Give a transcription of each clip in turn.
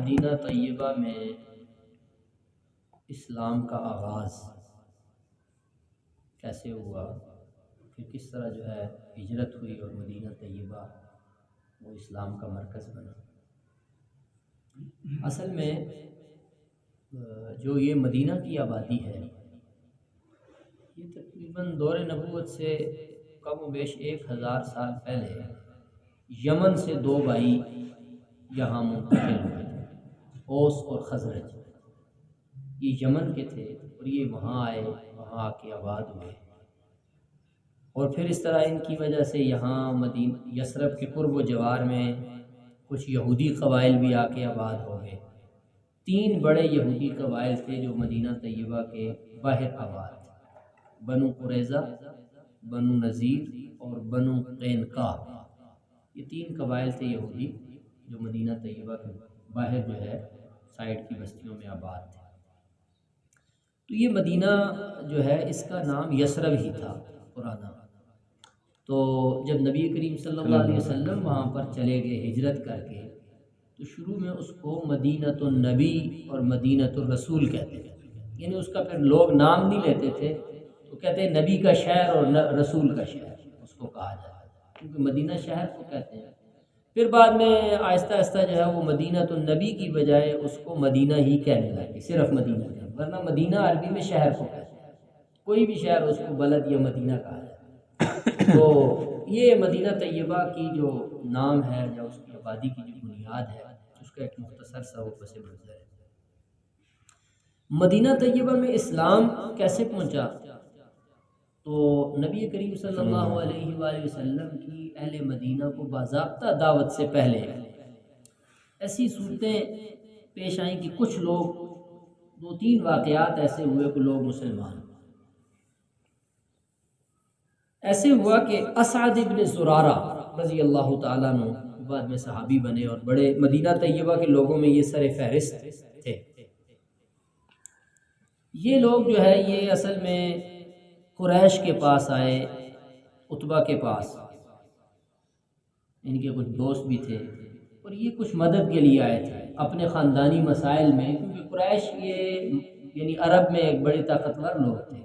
مدینہ طیبہ میں اسلام کا آغاز کیسے ہوا، پھر کس طرح جو ہے ہجرت ہوئی اور مدینہ طیبہ وہ اسلام کا مرکز بنا۔ اصل میں جو یہ مدینہ کی آبادی ہے یہ تقریباً دور نبوت سے کم و بیش 1000 سال پہلے یمن سے 2 بھائی یہاں منتقل ہوئے تھے، اوس اور خزرج۔ یہ یمن کے تھے اور یہ وہاں آئے، وہاں آ کے آباد ہوئے، اور پھر اس طرح ان کی وجہ سے یہاں مدینہ یثرب کے قرب و جوار میں کچھ یہودی قبائل بھی آ کے آباد ہو گئے۔ 3 بڑے یہودی قبائل تھے جو مدینہ طیبہ کے باہر آباد تھے، بنو قریظہ، بنو نذیر اور بنو قینقاع۔ یہ 3 قبائل تھے یہودی جو مدینہ طیبہ کے باہر جو ہے سائڈ کی بستیوں میں آباد تھے۔ تو یہ مدینہ جو ہے اس کا نام یثرب ہی تھا پرانا۔ تو جب نبی کریم صلی اللہ علیہ وسلم وہاں پر چلے گئے ہجرت کر کے، تو شروع میں اس کو مدینۃ النبی اور مدینۃ الرسول کہتے تھے، یعنی اس کا پھر لوگ نام نہیں لیتے تھے تو کہتے ہیں نبی کا شہر اور رسول کا شہر اس کو کہا جاتا ہے، کیونکہ مدینہ شہر کو کہتے ہیں۔ پھر بعد میں آہستہ آہستہ جو ہے وہ مدینۃ النبی کی بجائے اس کو مدینہ ہی کہنے لگے، صرف مدینہ کہنے، ورنہ مدینہ عربی میں شہر کو کہتے ہیں، کوئی بھی شہر اس کو بلد یا مدینہ کہا جاتا ہے۔ تو یہ مدینہ طیبہ کی جو نام ہے یا اس کی آبادی کی جو بنیاد ہے اس کا ایک مختصر سا وہ پس منظر ہے۔ مدینہ طیبہ میں اسلام کیسے پہنچا؟ تو نبی کریم صلی اللہ علیہ وآلہ وسلم کی اہل مدینہ کو باضابطہ دعوت سے پہلے ایسی صورتیں پیش آئیں کہ کچھ لوگ 2-3 واقعات ایسے ہوئے کہ لوگ مسلمان۔ ایسے ہوا کہ اسعد ابن زرارہ رضی اللہ تعالیٰ عنہ بعد میں صحابی بنے اور بڑے مدینہ طیبہ کے لوگوں میں یہ سر فہرست تھے۔ یہ لوگ جو ہے یہ اصل میں قریش کے پاس آئے، عتبہ کے پاس، ان کے کچھ دوست بھی تھے اور یہ کچھ مدد کے لیے آئے تھے اپنے خاندانی مسائل میں، کیونکہ قریش یہ یعنی عرب میں ایک بڑے طاقتور لوگ تھے،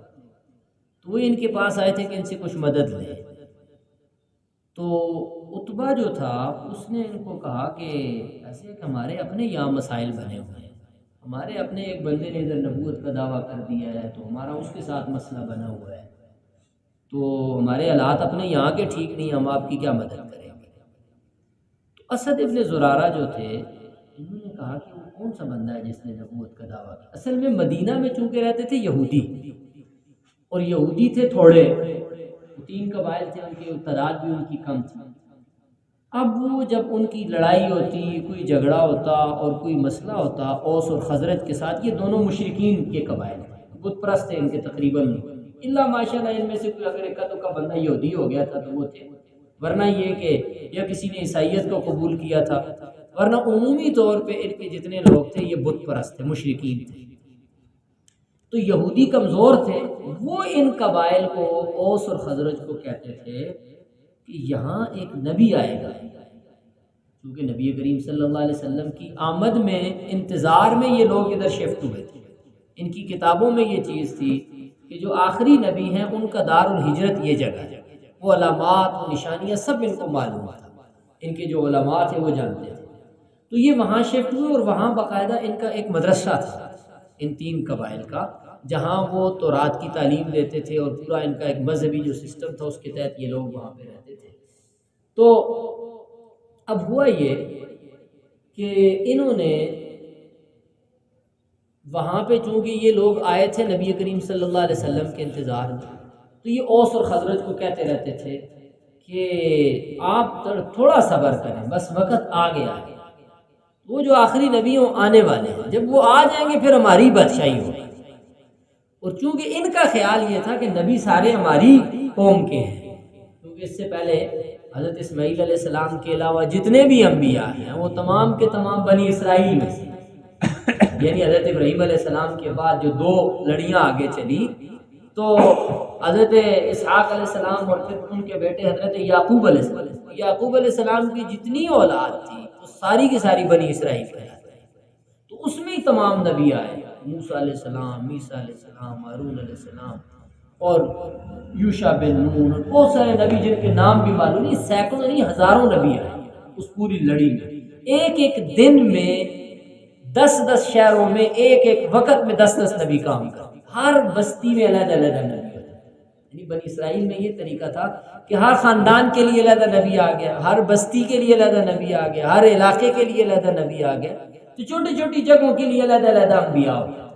تو وہ ان کے پاس آئے تھے کہ ان سے کچھ مدد لیں۔ تو عتبہ جو تھا اس نے ان کو کہا کہ ایسے کہ ہمارے اپنے یہاں مسائل بنے ہوئے ہیں، ہمارے اپنے ایک بندے نے ادھر نبوت کا دعویٰ کر دیا ہے تو ہمارا اس کے ساتھ مسئلہ بنا ہوا ہے، تو ہمارے حالات اپنے یہاں کے ٹھیک نہیں، ہم آپ کی کیا مدد کریں گے۔ تو اسد ابن زرارہ جو تھے انہوں نے کہا کہ وہ کون سا بندہ ہے جس نے نبوت کا دعویٰ کیا؟ اصل میں مدینہ میں چونکہ رہتے تھے یہودی، اور یہودی تھے تھوڑے، 3 قبائل تھے، ان کی تعداد بھی ان کی کم تھی۔ اب وہ جب ان کی لڑائی ہوتی، کوئی جھگڑا ہوتا اور کوئی مسئلہ ہوتا اوس اور خزرج کے ساتھ، یہ دونوں مشرکین کے قبائل ہیں، بت پرست تھے ان کے تقریباً، اللہ ماشاءاللہ ان میں سے کوئی اگر اکا دکا بندہ یہودی ہو گیا تھا تو وہ تھے، ورنہ یہ کہ یا کسی نے عیسائیت کو قبول کیا تھا، ورنہ عمومی طور پہ ان کے جتنے لوگ تھے یہ بت پرست تھے، مشرکین تھے۔ تو یہودی کمزور تھے، وہ ان قبائل کو اوس اور خزرج کو کہتے تھے کہ یہاں ایک نبی آئے گا، کیونکہ نبی کریم صلی اللہ علیہ وسلم کی آمد میں انتظار میں یہ لوگ ادھر شفٹ ہوئے تھے۔ ان کی کتابوں میں یہ چیز تھی کہ جو آخری نبی ہیں ان کا دار الہجرت یہ جگہ ہے، وہ علامات و نشانیاں سب ان کو معلوم تھا، ان کے جو علامات ہیں وہ جانتے تھے۔ تو یہ وہاں شفٹ ہوئے اور وہاں باقاعدہ ان کا ایک مدرسہ تھا ان 3 قبائل کا، جہاں وہ تورات کی تعلیم دیتے تھے اور پورا ان کا ایک مذہبی جو سسٹم تھا اس کے تحت یہ لوگ وہاں پہ رہتے تھے۔ تو اب ہوا یہ کہ انہوں نے وہاں پہ چونکہ یہ لوگ آئے تھے نبی کریم صلی اللہ علیہ وسلم کے انتظار میں، تو یہ اوس اور خزرج کو کہتے رہتے تھے کہ آپ تھوڑا صبر کریں، بس وقت آ گیا ہے، وہ جو آخری نبی آنے والے ہیں، جب وہ آ جائیں گے پھر ہماری بادشاہی ہوگی۔ اور چونکہ ان کا خیال یہ تھا کہ نبی سارے ہماری قوم کے ہیں، کیونکہ اس سے پہلے حضرت اسماعیل علیہ السلام کے علاوہ جتنے بھی انبیاء ہیں وہ تمام کے تمام بنی اسرائیل میں سے، یعنی حضرت ابراہیم علیہ السلام کے بعد جو 2 لڑیاں آگے چلی تو حضرت اسحاق علیہ السلام اور پھر ان کے بیٹے حضرت یعقوب علیہ السلام، یعقوب علیہ السلام کی جتنی اولاد تھی وہ ساری کی ساری بنی اسرائیل کہلاتی ہے۔ تمام نبی آئے، موسیٰ علیہ السلام، عیسیٰ علیہ السلام، ہارون علیہ السلام اور یوشع بن نون، اور بہت سارے نبی جن کے نام بھی معلوم نہیں، سینکڑوں نہیں ہزاروں نبی آئے اس پوری لڑی میں۔ ایک ایک دن میں 10 شہروں میں ایک ایک وقت میں 10 نبی کام کرتے، ہر بستی میں علیحدہ علیحدہ نبی ہوتے۔ یعنی بنی اسرائیل میں یہ طریقہ تھا کہ ہر خاندان کے لیے علیحدہ نبی آ گیا، ہر بستی کے لیے علیحدہ نبی آ گیا، ہر علاقے کے لیے علیحدہ نبی آ گیا، تو چھوٹی چھوٹی جگہوں کے لیے علیحدہ علیحدہ انبیاء ہو گیا۔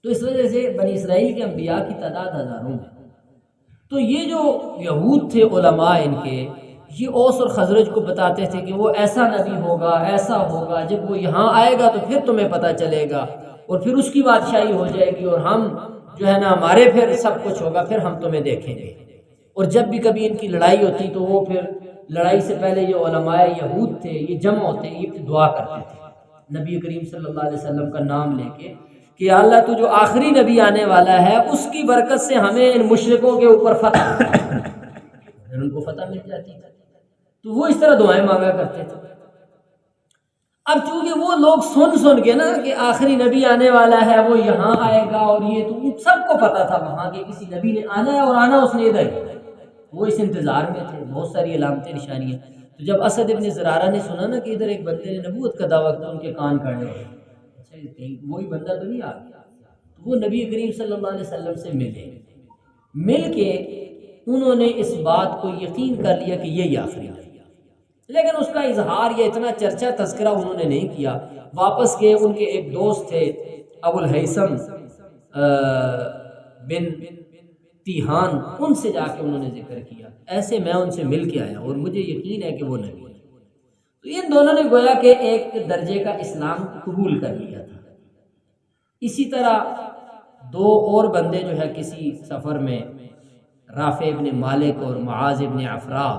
تو اس وجہ سے بنی اسرائیل کے انبیاء کی تعداد ہزاروں میں۔ تو یہ جو یہود تھے علماء ان کے، یہ اوس اور خزرج کو بتاتے تھے کہ وہ ایسا نبی ہوگا، ایسا ہوگا، جب وہ یہاں آئے گا تو پھر تمہیں پتہ چلے گا، اور پھر اس کی بادشاہی ہو جائے گی، اور ہم جو ہے نا ہمارے پھر سب کچھ ہوگا، پھر ہم تمہیں دیکھیں گے۔ اور جب بھی کبھی ان کی لڑائی ہوتی تو وہ پھر لڑائی سے پہلے یہ علماء یہود تھے، یہ جمع ہوتے، یہ پھر دعا کرتے تھے نبی کریم صلی اللہ علیہ وسلم کا نام لے کے کہ یا اللہ تو جو آخری نبی آنے والا ہے اس کی برکت سے ہمیں ان مشرکوں کے اوپر فتح، پھر ان کو فتح مل جاتی ہے۔ تو وہ اس طرح دعائیں مانگا کرتے تھے۔ اب چونکہ وہ لوگ سن کے نا کہ آخری نبی آنے والا ہے، وہ یہاں آئے گا، اور یہ تو سب کو پتا تھا وہاں کے کسی نبی نے آنا ہے، اور آنا اس نے ادھر ہی، وہ اس انتظار میں تھے، بہت ساری علامتیں نشانیاں۔ تو جب اسد ابن زرارہ نے سنا نا کہ ادھر ایک بندے نے نبوت کا دعویٰ کیا، ان کے کان کھڑے ہو گئے، اچھا کہیں وہی بندہ تو نہیں آ گیا؟ تو وہ نبی کریم صلی اللہ علیہ وسلم سے مل کے انہوں نے اس بات کو یقین کر لیا کہ یہی آخری نبی، لیکن اس کا اظہار یا اتنا چرچا تذکرہ انہوں نے نہیں کیا۔ واپس گئے، ان کے ایک دوست تھے ابو الہیثم بن تیہان، ان سے جا کے انہوں نے ذکر کیا، ایسے میں ان سے مل کے آیا اور مجھے یقین ہے کہ وہ نبی ہے۔ تو ان دونوں نے گویا کہ ایک درجے کا اسلام قبول کر لیا تھا۔ اسی طرح دو اور بندے جو ہے کسی سفر میں، رافع ابن مالک اور معاذ ابن عفراء،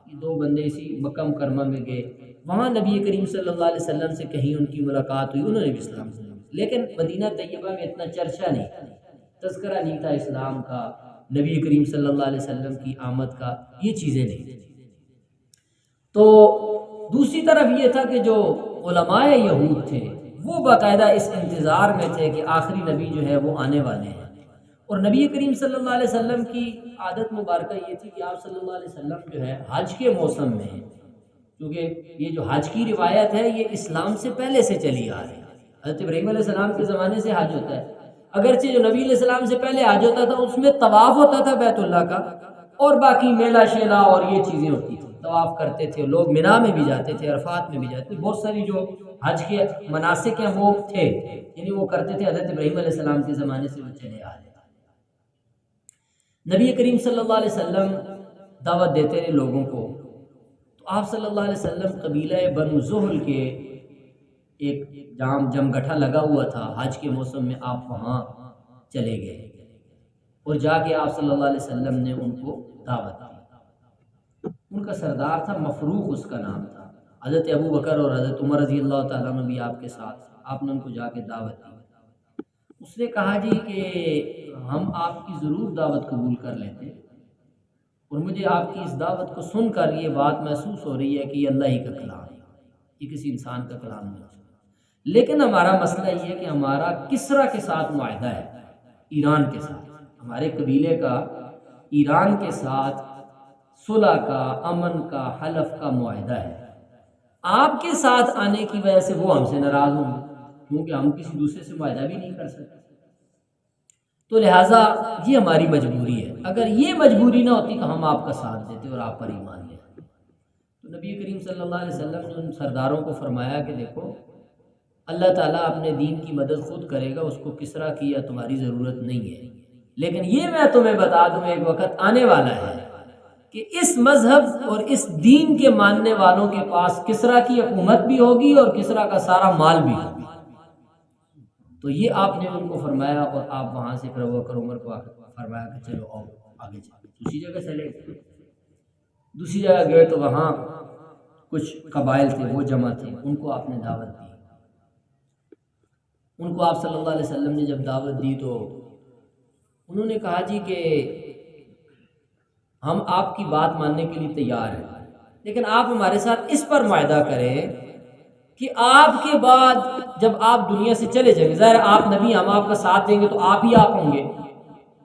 یہ دو بندے اسی مکہ مکرمہ میں گئے، وہاں نبی کریم صلی اللہ علیہ وسلم سے کہیں ان کی ملاقات ہوئی، انہوں نے بھی اسلام سے، لیکن مدینہ طیبہ میں اتنا چرچا نہیں تھا، تذکرہ نہیں تھا اسلام کا، نبی کریم صلی اللہ علیہ وسلم کی آمد کا، یہ چیزیں نہیں تھیں۔ تو دوسری طرف یہ تھا کہ جو علماء یہود تھے وہ باقاعدہ اس انتظار میں تھے کہ آخری نبی جو ہے وہ آنے والے ہیں، اور نبی کریم صلی اللہ علیہ وسلم کی عادت مبارکہ یہ تھی کہ آپ صلی اللہ علیہ وسلم جو ہے حج کے موسم میں، کیونکہ یہ جو حج کی روایت ہے یہ اسلام سے پہلے سے چلی آ رہی ہے، حضرت ابراہیم علیہ السلام کے زمانے سے حج ہوتا ہے، اگرچہ جو نبی علیہ السلام سے پہلے حج ہوتا تھا اس میں طواف ہوتا تھا بیت اللہ کا، اور باقی میلہ شیلہ اور یہ چیزیں ہوتی تھیں، طواف کرتے تھے لوگ، مینا میں بھی جاتے تھے، عرفات میں بھی جاتے تھے، بہت ساری جو حج کے مناسک ہیں وہ تھے، یعنی وہ کرتے تھے، حضرت ابراہیم علیہ السلام کے زمانے سے وہ چلے آ رہے ہیں۔ نبی کریم صلی اللہ علیہ وسلم دعوت دیتے رہے لوگوں کو، تو آپ صلی اللہ علیہ وسلم قبیلہ بنو زہل کے ایک جمگٹھا لگا ہوا تھا، حج کے موسم میں آپ وہاں چلے گئے اور جا کے آپ صلی اللہ علیہ وسلم نے ان کو دعوت دی۔ ان کا سردار تھا مفروخ، اس کا نام تھا، حضرت ابو بکر اور حضرت عمر رضی اللہ تعالیٰ عنہ بھی آپ کے ساتھ، آپ نے ان کو جا کے دعوت دی۔ اس نے کہا جی کہ ہم آپ کی ضرور دعوت قبول کر لیتے، اور مجھے آپ کی اس دعوت کو سن کر یہ بات محسوس ہو رہی ہے کہ یہ اللہ ہی کا کلام ہے، یہ کسی انسان کا کلام نہیں، لیکن ہمارا مسئلہ یہ ہے کہ ہمارا کسرا کے ساتھ معاہدہ ہے، ایران کے ساتھ، ہمارے قبیلے کا ایران کے ساتھ صلح کا، امن کا، حلف کا معاہدہ ہے، آپ کے ساتھ آنے کی وجہ سے وہ ہم سے ناراض ہوں گے، کیونکہ ہم کسی دوسرے سے معاہدہ بھی نہیں کر سکتے، تو لہٰذا یہ ہماری مجبوری ہے، اگر یہ مجبوری نہ ہوتی تو ہم آپ کا ساتھ دیتے اور آپ پر ایمان لے آتے۔ تو نبی کریم صلی اللہ علیہ وسلم نے ان سرداروں کو فرمایا کہ دیکھو اللہ تعالیٰ اپنے دین کی مدد خود کرے گا، اس کو کسرا کی یا تمہاری ضرورت نہیں ہے، لیکن یہ میں تمہیں بتا دوں ایک وقت آنے والا ہے کہ اس مذہب اور اس دین کے ماننے والوں کے پاس کسرا کی حکومت بھی ہوگی اور کسرا کا سارا مال بھی ہوگا۔ تو یہ آپ نے ان کو فرمایا، اور آپ وہاں سے پھر ابو بکر عمر کو فرمایا کہ چلو آؤ آگے چلو، دوسری جگہ چلے گئے، دوسری جگہ گئے تو وہاں کچھ قبائل تھے وہ جمع تھے، ان کو آپ نے دعوت دی، ان کو آپ صلی اللہ علیہ وسلم نے جب دعوت دی تو انہوں نے کہا جی کہ ہم آپ کی بات ماننے کے لیے تیار ہیں، لیکن آپ ہمارے ساتھ اس پر معاہدہ کریں کہ آپ کے بعد جب آپ دنیا سے چلے جائیں گے، ظاہر آپ نبی، ہم آپ کا ساتھ دیں گے تو آپ ہی آپ ہوں گے،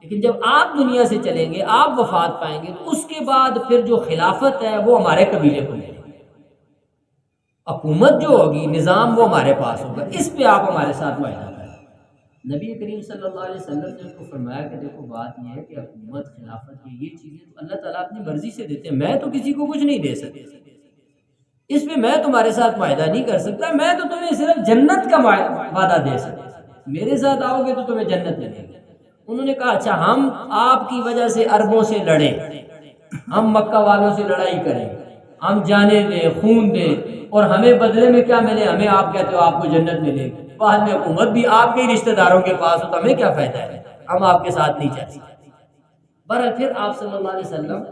لیکن جب آپ دنیا سے چلیں گے، آپ وفات پائیں گے، تو اس کے بعد پھر جو خلافت ہے وہ ہمارے قبیلے کو ملے گی، حکومت جو ہوگی، نظام، وہ ہمارے پاس ہوگا، اس پہ آپ ہمارے ساتھ معاہدہ کریں۔ نبی کریم صلی اللہ علیہ وسلم نے ان کو فرمایا کہ دیکھو بات یہ ہے کہ حکومت، خلافت، یہ چیزیں تو اللہ تعالیٰ اپنی مرضی سے دیتے ہیں، میں تو کسی کو کچھ نہیں دے سکتا، اس پہ میں تمہارے ساتھ معاہدہ نہیں کر سکتا، میں تو تمہیں صرف جنت کا وعدہ دے سکتا، میرے ساتھ آؤ گے تو تمہیں جنت ملے گی۔ انہوں نے کہا اچھا ہم آپ کی وجہ سے عربوں سے لڑیں، ہم مکہ والوں سے لڑائی کریں، ہم جانے دیں، خون دیں، اور ہمیں بدلے میں کیا ملے؟ ہمیں آپ کہتے ہو آپ کو جنت ملے گی، بعد میں حکومت بھی آپ کے رشتہ داروں کے پاس ہو تو ہمیں کیا فائدہ ہے؟ ہم آپ کے ساتھ نہیں چل سکتے۔ بہرحال پھر آپ صلی اللہ علیہ وسلم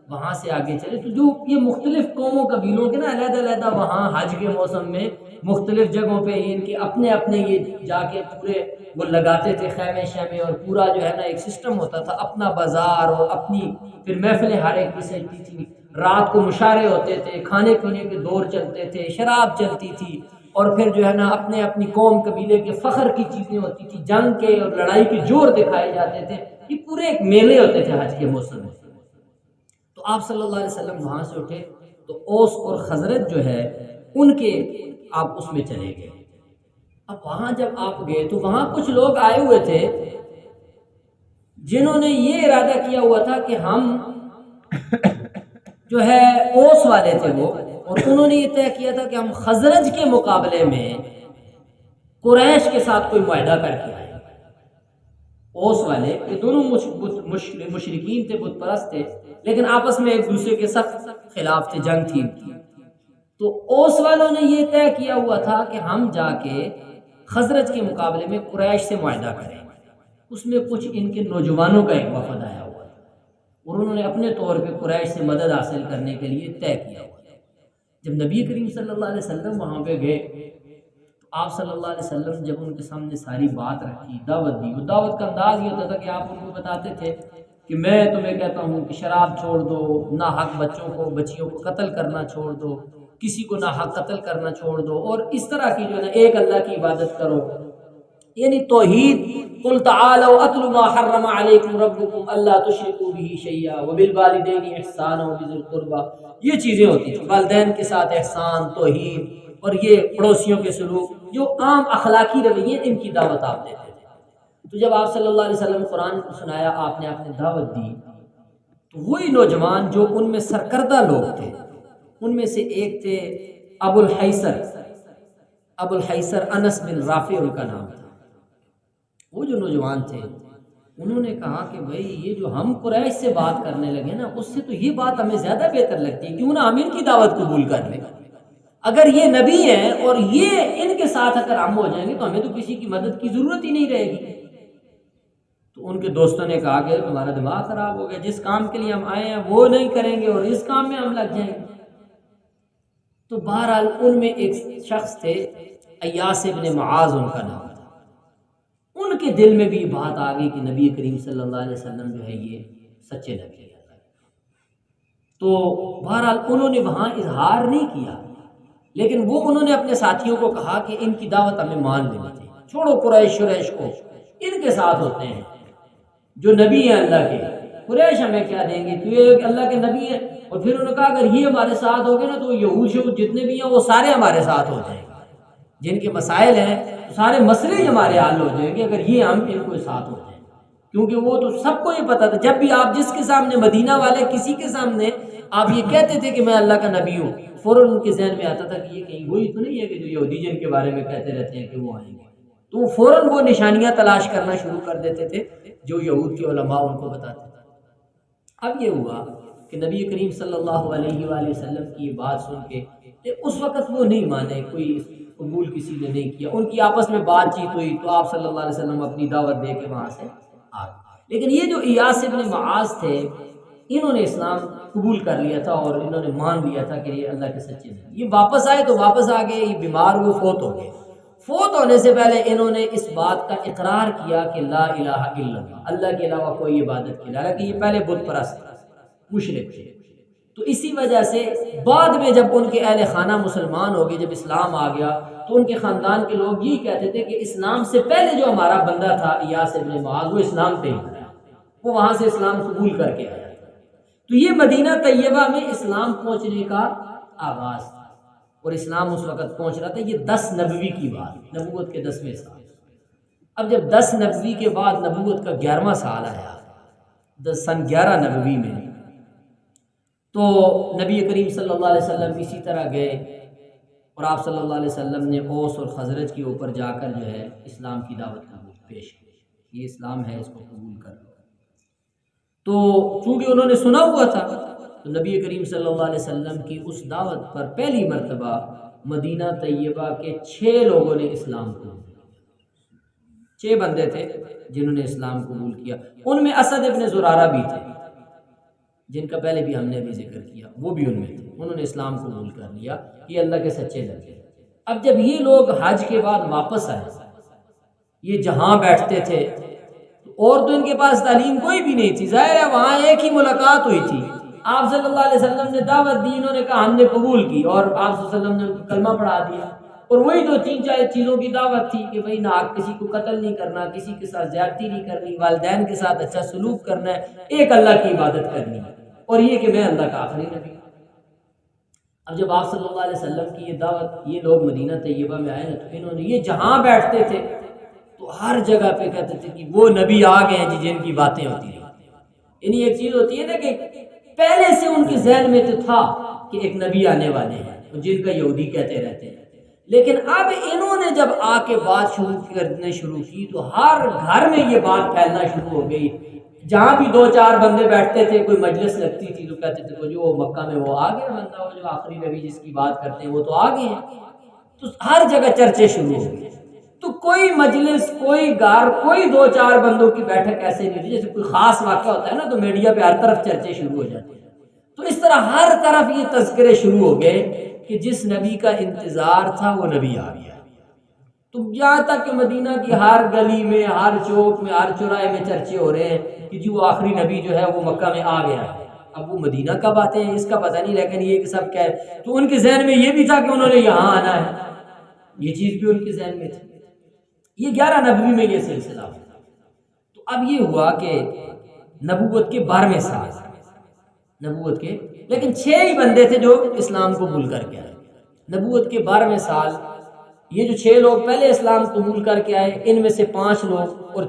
وہاں سے آگے چلے، تو جو یہ مختلف قوموں قبیلوں کے نا علیحدہ علیحدہ وہاں حج کے موسم میں مختلف جگہوں پہ ان کے اپنے اپنے یہ جا کے پورے وہ لگاتے تھے خیمے شیمے، اور پورا جو ہے نا ایک سسٹم ہوتا تھا، اپنا بازار اور اپنی پھر محفلیں ہر ایک کی سجتی تھی، رات کو مشاعرے ہوتے تھے، کھانے پینے کے دور چلتے تھے، شراب چلتی تھی، اور پھر جو ہے نا اپنے اپنی قوم قبیلے کے فخر کی چیزیں ہوتی تھی، جنگ کے اور لڑائی کے جوڑ دکھائے جاتے تھے، یہ پورے ایک میلے ہوتے تھے حج کے موسم میں۔ تو آپ صلی اللہ علیہ وسلم وہاں سے اٹھے تو اوس اور خزرج جو ہے ان کے آپ اس میں چلے گئے۔ اب وہاں جب آپ گئے تو وہاں کچھ لوگ آئے ہوئے تھے جنہوں نے یہ ارادہ کیا ہوا تھا کہ ہم جو ہے اوس والے تھے وہ، اور انہوں نے یہ طے کیا تھا کہ ہم خزرج کے مقابلے میں قریش کے ساتھ کوئی معاہدہ کر کے آئے۔ اوس والے یہ دونوں مشرکین تھے، بت پرست تھے، لیکن آپس میں ایک دوسرے کے سخت خلاف تھے، جنگ تھی۔ تو اوس والوں نے یہ طے کیا ہوا تھا کہ ہم جا کے خزرج کے مقابلے میں قریش سے معاہدہ کریں۔ اس میں کچھ ان کے نوجوانوں کا ایک وفد آیا ہوا تھا، اور انہوں نے اپنے طور پہ قریش سے مدد حاصل کرنے کے لیے طے کیا ہوا تھا۔ جب نبی کریم صلی اللہ علیہ وسلم وہاں پہ گئے تو آپ صلی اللہ علیہ وسلم جب ان کے سامنے ساری بات رکھی، دعوت دی، وہ دعوت کا انداز یہ ہوتا تھا کہ آپ ان کو بتاتے تھے کہ میں تمہیں کہتا ہوں کہ شراب چھوڑ دو، ناحق بچیوں کو قتل کرنا چھوڑ دو، کسی کو ناحق قتل کرنا چھوڑ دو، اور اس طرح کی جو ہے ایک اللہ کی عبادت کرو، یعنی توحید۔ قل تعالوا اتل ما حرم علیکم ربکم الا تشرکوا به شیئا وبالوالدین احسانا وبذی القربى، یہ چیزیں ہوتی ہیں، والدین کے ساتھ احسان، توحید، اور یہ پڑوسیوں کے سلوک، جو عام اخلاقی رویے، ان کی دعوت آپ دیتے تھے۔ تو جب آپ صلی اللہ علیہ وسلم قرآن کو سنایا، آپ نے دعوت دی، تو وہی نوجوان جو ان میں سرکردہ لوگ تھے، ان میں سے ایک تھے ابو الحیثر انس بن رافع ان کا نام تھا۔ وہ جو نوجوان تھے انہوں نے کہا کہ بھائی یہ جو ہم قریش سے بات کرنے لگے نا، اس سے تو یہ بات ہمیں زیادہ بہتر لگتی ہے، کیوں نہ ہم ان کی دعوت قبول کر لیں۔ اگر یہ نبی ہیں اور یہ ان کے ساتھ اگر ہم ہو جائیں گے تو ہمیں تو کسی کی مدد کی ضرورت ہی نہیں رہے گی۔ تو ان کے دوستوں نے کہا کہ تمہارا دماغ خراب ہو گیا، جس کام کے لیے ہم آئے ہیں وہ نہیں کریں گے اور اس کام میں ہم لگ جائیں گے۔ تو بہرحال ان میں ایک شخص تھے ایاس ابن معاذ ان کا نام تھا، ان کے دل میں بھی یہ بات آ گئی کہ نبی کریم صلی اللہ علیہ وسلم جو ہے یہ سچے نبی ہے۔ تو بہرحال انہوں نے وہاں اظہار نہیں کیا، لیکن وہ انہوں نے اپنے ساتھیوں کو کہا کہ ان کی دعوت ہمیں مان لینی چاہیے، چھوڑو قریش کو، ان کے ساتھ ہوتے ہیں جو نبی ہیں اللہ کے، قریش ہمیں کیا دیں گے، تو یہ اللہ کے نبی ہیں۔ اور پھر انہوں نے کہا اگر یہ ہمارے ساتھ ہو گئے نا تو یہود جتنے بھی ہیں وہ سارے ہمارے ساتھ ہو جائیں گے، جن کے مسائل ہیں سارے مسئلے ہمارے حل ہو جائیں گے اگر یہ ہم ان کو ساتھ ہو جائیں، کیونکہ وہ تو سب کو یہ پتا تھا، جب بھی آپ جس کے سامنے، مدینہ والے کسی کے سامنے آپ یہ کہتے تھے کہ میں اللہ کا نبی ہوں، فوراً ان کے ذہن میں آتا تھا کہ یہ کہیں وہی تو نہیں ہے کہ جو یہودی جن کے بارے میں کہتے رہتے ہیں کہ وہ آئیں گے، تو فوراً وہ نشانیاں تلاش کرنا شروع کر دیتے تھے جو یہود کے علماء ان کو بتاتے تھے۔ اب یہ ہوا کہ نبی کریم صلی اللہ علیہ وآلہ وسلم کی یہ بات سن کے اس وقت وہ نہیں مانے، کوئی قبول کسی نے نہیں کیا، ان کی آپس میں بات چیت ہوئی تو آپ صلی اللہ علیہ وسلم اپنی دعوت دے کے وہاں سے آ گئے۔ لیکن یہ جو ایاس ابن معاذ تھے انہوں نے اسلام قبول کر لیا تھا اور انہوں نے مان لیا تھا کہ یہ اللہ کے سچے ہیں۔ یہ واپس آئے تو واپس آ گئے، یہ بیمار ہوئے، فوت ہو گئے۔ فوت ہونے سے پہلے انہوں نے اس بات کا اقرار کیا کہ لا الہ الا اللہ، اللہ کے علاوہ کوئی عبادت کی، حالانکہ یہ پہلے بت پرست مشرک تھے، تو اسی وجہ سے بعد میں جب ان کے اہل خانہ مسلمان ہو گئے، جب اسلام آ گیا تو ان کے خاندان کے لوگ یہی کہتے تھے کہ اسلام سے پہلے جو ہمارا بندہ تھا ایاس ابن معاذ، وہ اسلام پہ ہی آیا، وہ وہاں سے اسلام قبول کر کے آیا۔ تو یہ مدینہ طیبہ میں اسلام پہنچنے کا آغاز تھا، اور اسلام اس وقت پہنچ رہا تھا۔ یہ 10 نبوی کی بات، نبوت کے 10ویں سال۔ اب جب 10 نبوی کے بعد نبوت کا 11واں سال آیا، سن 11 نبوی میں، تو نبی کریم صلی اللہ علیہ وسلم اسی طرح گئے اور آپ صلی اللہ علیہ وسلم نے اوس اور خزرج کے اوپر جا کر جو ہے اسلام کی دعوت قبول پیش کی، یہ اسلام ہے، اس کو قبول کر لو۔ تو چونکہ انہوں نے سنا ہوا تھا، تو نبی کریم صلی اللہ علیہ وسلم کی اس دعوت پر پہلی مرتبہ مدینہ طیبہ کے 6 لوگوں نے اسلام قبول کیا۔ 6 بندے تھے جنہوں نے اسلام قبول کیا، ان میں اسد ابن زرارہ بھی تھے، جن کا پہلے بھی ہم نے ابھی ذکر کیا، وہ بھی ان میں تھے، انہوں نے اسلام قبول کر لیا، یہ اللہ کے سچے لگے۔ اب جب یہ لوگ حج کے بعد واپس آئے، یہ جہاں بیٹھتے تھے، اور تو ان کے پاس تعلیم کوئی بھی نہیں تھی، ظاہر ہے وہاں ایک ہی ملاقات ہوئی تھی، آپ صلی اللہ علیہ وسلم نے دعوت دی، انہوں نے کہا ہم نے قبول کی، اور آپ صلی اللہ علیہ وسلم نے کلمہ پڑھا دیا، اور وہی 2-3 چیزوں کی دعوت تھی کہ بھئی نہ کسی کو قتل نہیں کرنا، کسی کے ساتھ زیادتی نہیں کرنی، والدین کے ساتھ اچھا سلوک کرنا ہے، ایک اللہ کی عبادت کرنی ہے، اور یہ کہ میں اللہ کا آخری نبی۔ اب جب آپ صلی اللہ علیہ وسلم کی یہ دعوت، یہ لوگ مدینہ طیبہ میں آئے نا، تو انہوں نے یہ جہاں بیٹھتے تھے تو ہر جگہ پہ کہتے تھے کہ وہ نبی آ گئے ہیں جن کی باتیں ہوتی ہیں۔ یعنی ایک چیز ہوتی ہے نا کہ پہلے سے ان کے ذہن میں تو تھا کہ ایک نبی آنے والے ہیں، جن کا یہودی کہتے رہتے ہیں، لیکن اب انہوں نے جب آ کے بات کرنے شروع کی تو ہر گھر میں یہ بات پھیلنا شروع ہو گئی۔ جہاں بھی 2-4 بندے بیٹھتے تھے، کوئی مجلس لگتی تھی تو کہتے تھے جو مکہ میں وہ آ گیا بندہ، وہ جو آخری نبی جس کی بات کرتے ہیں وہ تو آ گئے ہیں۔ تو ہر جگہ چرچے شروع ہو گئے، تو کوئی مجلس، کوئی گھر، کوئی 2-4 بندوں کی بیٹھک ایسے نہیں تھی، جیسے کوئی خاص واقعہ ہوتا ہے نا تو میڈیا پہ ہر طرف چرچے شروع ہو جاتے ہیں۔ تو اس طرح ہر طرف یہ تذکرے شروع ہو گئے کہ جس نبی کا انتظار تھا وہ نبی آ گیا۔ تو یہاں تک کہ مدینہ کی ہر گلی میں، ہر چوک میں، ہر چوراہے میں چرچے ہو رہے ہیں کہ جی وہ آخری نبی جو ہے وہ مکہ میں آ گیا ہے۔ اب وہ مدینہ کب آتے ہیں اس کا پتہ نہیں، لیکن یہ کہ سب کہہ، تو ان کے ذہن میں یہ بھی تھا کہ انہوں نے یہاں آنا ہے، یہ چیز بھی ان کے ذہن میں تھی۔ یہ 11 نبوی میں یہ سلسلہ ہوا۔ تو اب یہ ہوا کہ نبوت کے 12ویں سال، نبوت کے، لیکن 6 ہی بندے تھے جو اسلام قبول کر کے آئے۔ نبوت کے 12ویں سال یہ جو 6 لوگ پہلے اسلام قبول کر کے آئے، ان میں سے 5 لوگ اور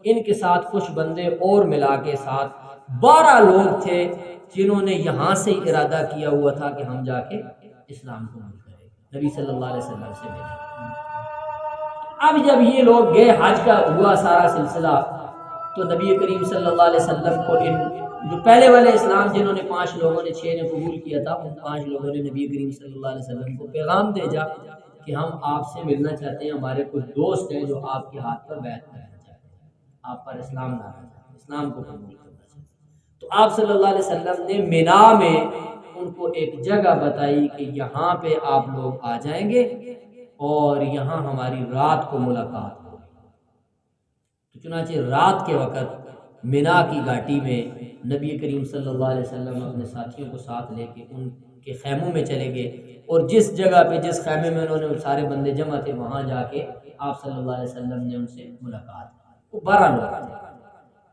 ان کے ساتھ کچھ بندے اور ملا کے ساتھ 12 لوگ تھے جنہوں نے یہاں سے ارادہ کیا ہوا تھا کہ ہم جا کے اسلام قبول کریں، نبی صلی اللہ علیہ وسلم سے ملیں۔ اب جب یہ لوگ گئے، حج کا ہوا سارا سلسلہ، تو نبی کریم صلی اللہ علیہ وسلم کو ان جو پہلے والے اسلام جنہوں نے 5 لوگوں نے 6 نے قبول کیا تھا، ان 5 لوگوں نے نبی کریم صلی اللہ علیہ وسلم کو پیغام بھیجا کہ ہم آپ سے ملنا چاہتے ہیں، ہمارے کچھ دوست ہیں جو آپ کے ہاتھ پر بیعت کرنا چاہتے ہیں، آپ پر اسلام لانا چاہتے ہیں، اسلام کو قبول کرنا چاہتے ہیں۔ تو آپ صلی اللہ علیہ وسلم نے مینا میں ان کو ایک جگہ بتائی کہ یہاں پہ آپ لوگ آ جائیں گے اور یہاں ہماری رات کو ملاقات ہوگی۔ تو چنانچہ رات کے وقت مینا کی گھاٹی میں نبی کریم صلی اللہ علیہ وسلم اپنے ساتھیوں کو ساتھ لے کے ان کے خیموں میں چلے گئے، اور جس جگہ پہ جس خیمے میں انہوں نے سارے بندے جمع تھے وہاں جا کے آپ صلی اللہ علیہ وسلم نے ان سے ملاقات کی۔ وہ 12 لوگ تھے،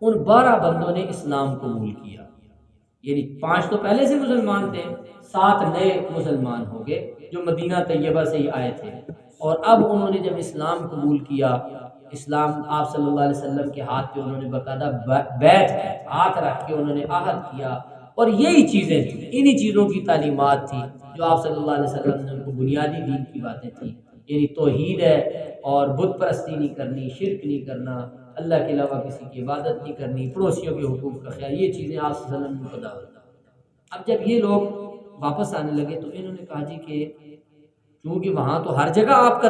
ان 12 بندوں نے اسلام قبول کیا، یعنی 5 تو پہلے سے مسلمان تھے، 7 نئے مسلمان ہو گئے جو مدینہ طیبہ سے ہی آئے تھے، اور اب انہوں نے جب اسلام قبول کیا، اسلام آپ صلی اللہ علیہ وسلم کے ہاتھ پہ انہوں نے باقاعدہ بیعت ہاتھ رکھ کے انہوں نے عہد کیا، اور یہی چیزیں تھیں، انہی چیزوں کی تعلیمات تھی جو آپ صلی اللہ علیہ وسلم نے ان کو بنیادی دین کی باتیں تھیں، یعنی توحید ہے اور بت پرستی نہیں کرنی، شرک نہیں کرنا، اللہ کے علاوہ کسی کی عبادت نہیں کرنی، پڑوسیوں کے حقوق کا خیال، یہ چیزیں آپ صلی اللہ علیہ وسلم کو دعوت۔ اب جب یہ لوگ واپس آنے لگے تو انہوں نے کہا جی کہ کیونکہ وہاں تو ہر جگہ آپ کا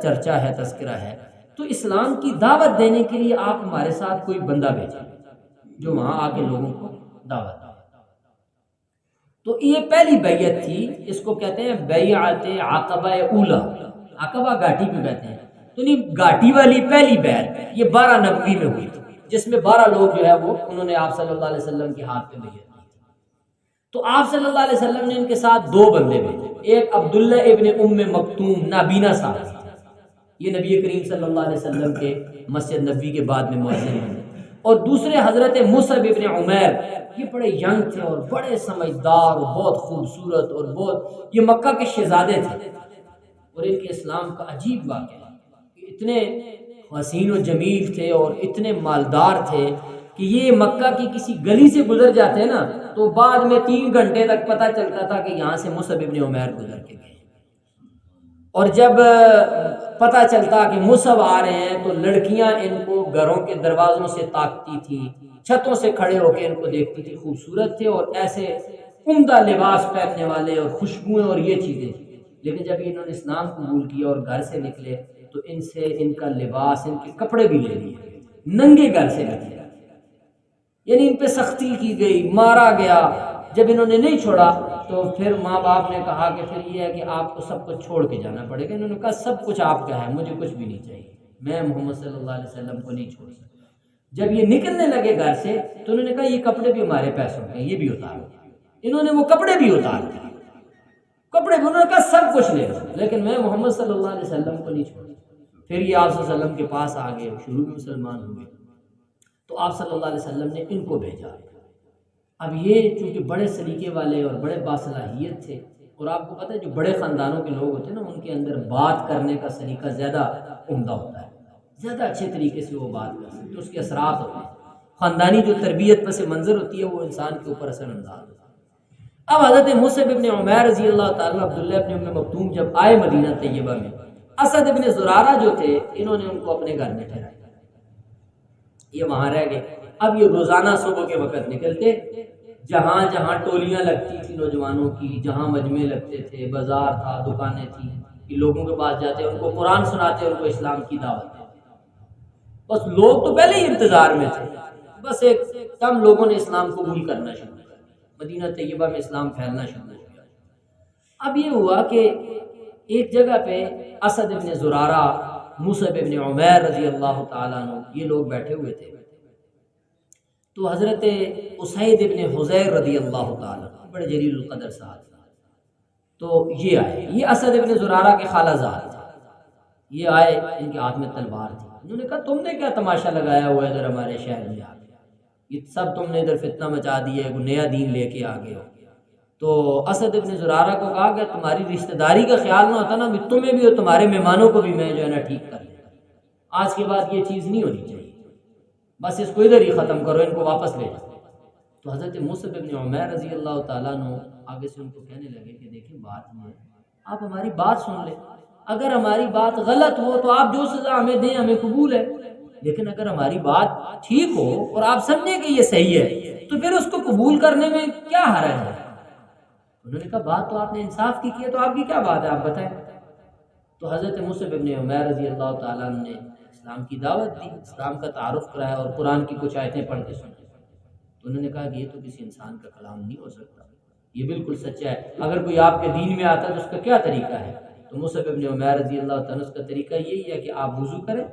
چرچا ہے، تذکرہ ہے، تو اسلام کی دعوت دینے کے لیے آپ ہمارے ساتھ کوئی بندہ بھیجیں جو وہاں آ کے لوگوں کو دعوت دے۔ تو یہ پہلی بیعت تھی، اس کو کہتے ہیں بیعت عقبہ اولا، عقبہ گھاٹی پہ کہتے ہیں، تو نہیں گھاٹی والی پہلی بیعت یہ 12 نبوی میں ہوئی تھی، جس میں 12 لوگ جو ہے وہ انہوں نے آپ صلی اللہ علیہ وسلم کے ہاتھ پہ بیعت کی۔ تو آپ صلی اللہ علیہ وسلم نے ان کے ساتھ 2 بندے بھیجے، ایک عبداللہ ابن ام مکتوم نابینا صاحب، یہ نبی کریم صلی اللہ علیہ وسلم کے مسجد نبی کے بعد میں مؤذن بنے، اور دوسرے حضرت مصعب ابن عمیر، یہ بڑے ینگ تھے اور بڑے سمجھدار اور بہت خوبصورت اور بہت، یہ مکہ کے شہزادے تھے، اور ان کے اسلام کا عجیب واقعہ ہے کہ اتنے حسین و جمیل تھے اور اتنے مالدار تھے کہ یہ مکہ کی کسی گلی سے گزر جاتے نا تو بعد میں 3 گھنٹے تک پتہ چلتا تھا کہ یہاں سے مصعب ابن عمیر گزر کے گئے، اور جب پتہ چلتا کہ مصعب آ رہے ہیں تو لڑکیاں ان کو گھروں کے دروازوں سے تاکتی تھی، چھتوں سے کھڑے ہو کے ان کو دیکھتی تھی، خوبصورت تھے اور ایسے عمدہ لباس پہننے والے اور خوشبوئیں اور یہ چیزیں تھیں، لیکن جب انہوں نے اسلام قبول کیا اور گھر سے نکلے تو ان سے ان کا لباس، ان کے کپڑے بھی لے لیے، ننگے گھر سے نکلے، یعنی ان پہ سختی کی گئی، مارا گیا۔ جب انہوں نے نہیں چھوڑا تو پھر ماں باپ نے کہا کہ پھر یہ ہے کہ آپ کو سب کچھ چھوڑ کے جانا پڑے گا۔ انہوں نے کہا سب کچھ آپ کا ہے، مجھے کچھ بھی نہیں چاہیے، میں محمد صلی اللہ علیہ وسلم کو نہیں چھوڑ سکتا۔ جب یہ نکلنے لگے گھر سے تو انہوں نے کہا یہ کپڑے بھی ہمارے پیسوں کے ہیں، یہ بھی اتارو۔ انہوں نے وہ کپڑے بھی اتار دیے، کپڑے بھی، انہوں نے کہا سب کچھ لے لو لیکن میں محمد صلی اللہ علیہ وسلم کو نہیں چھوڑا۔ پھر یہ آپ صلی اللہ علیہ وسلم کے پاس آ گئے، شروع میں مسلمان ہوئے، تو آپ صلی اللہ علیہ وسلم نے ان کو بھیجا۔ اب یہ چونکہ بڑے سلیقے والے اور بڑے باصلاحیت تھے، اور آپ کو پتہ ہے جو بڑے خاندانوں کے لوگ ہوتے ہیں نا ان کے اندر بات کرنے کا سلیقہ زیادہ عمدہ ہوتا ہے، زیادہ اچھے طریقے سے وہ بات کر سکتے، اس کے اثرات ہوتے ہیں، خاندانی جو تربیت پس منظر ہوتی ہے وہ انسان کے اوپر اثر انداز ہوتا ہے۔ اب حضرت مصعب ابن عمیر رضی اللہ تعالیٰ عبداللہ ابن ام مکتوم جب آئے مدینہ طیبہ میں، اسد ابن زرارہ جو تھے انہوں نے ان کو اپنے گھر میں ٹھہرایا، یہ وہاں رہ گئے۔ اب یہ روزانہ صبح کے وقت نکلتے، جہاں جہاں ٹولیاں لگتی تھی نوجوانوں کی، جہاں مجمع لگتے تھے، بازار تھا، دکانیں تھیں، یہ لوگوں کے پاس جاتے، ان کو قرآن سناتے، ان کو اسلام کی دعوت دیتے۔ بس لوگ تو پہلے ہی انتظار میں تھے، بس ایک کم لوگوں نے اسلام قبول کرنا شروع کیا، مدینہ طیبہ میں اسلام پھیلنا شروع ہو گیا۔ اب یہ ہوا کہ ایک جگہ پہ اسد ابن زرارہ، مصعب ابن عمیر رضی اللہ تعالیٰ عنہ، یہ لوگ بیٹھے ہوئے تھے، تو حضرت اسید ابن حضیر رضی اللہ تعالیٰ عنہ بڑے جلیل القدر صاحب، تو یہ آئے، یہ اسد ابن زرارہ کے خالہ زاد تھے، یہ آئے، ان کے ہاتھ میں تلوار تھی، انہوں نے کہا تم نے کیا تماشا لگایا ہوا ہے ادھر ہمارے شہر میں آ کے، یہ سب تم نے ادھر فتنہ مچا دیا ہے، کوئی نیا دین لے کے آ گئے ہو۔ تو اسد ابن زرارہ کو کہا کہ تمہاری رشتہ داری کا خیال نہ ہوتا نا، تمہیں بھی اور تمہارے مہمانوں کو بھی میں جو ہے نا ٹھیک کر لیتا، آج کے بعد یہ چیز نہیں ہونی چاہیے، بس اس کو ادھر ہی ختم کرو، ان کو واپس لے جاؤ۔ تو حضرت مصعب ابن عمیر رضی اللہ تعالیٰ عنہ آگے سے ان کو کہنے لگے کہ دیکھیں بات یہ ہے، آپ ہماری بات سن لیں، اگر ہماری بات غلط ہو تو آپ جو سزا ہمیں دیں ہمیں قبول ہے، لیکن اگر ہماری بات ٹھیک ہو اور آپ سمجھیں کہ یہ صحیح ہے تو پھر اس کو قبول کرنے میں کیا حرج ہے۔ انہوں نے کہا بات تو آپ نے انصاف کی ہے، تو آپ کی کیا بات ہے آپ بتائیں۔ تو حضرت مصعب ابن عمیر رضی اللہ تعالیٰ عنہ نے اسلام کی دعوت دی، اسلام کا تعارف کرایا اور قرآن کی کچھ آیتیں پڑھ کے سنائی۔ تو انہوں نے کہا کہ یہ تو کسی انسان کا کلام نہیں ہو سکتا، یہ بالکل سچا ہے، اگر کوئی آپ کے دین میں آتا ہے تو اس کا کیا طریقہ ہے۔ تو مصعب ابن عمیر رضی اللہ تعالیٰ اس کا طریقہ یہی ہے کہ آپ وضو کریں،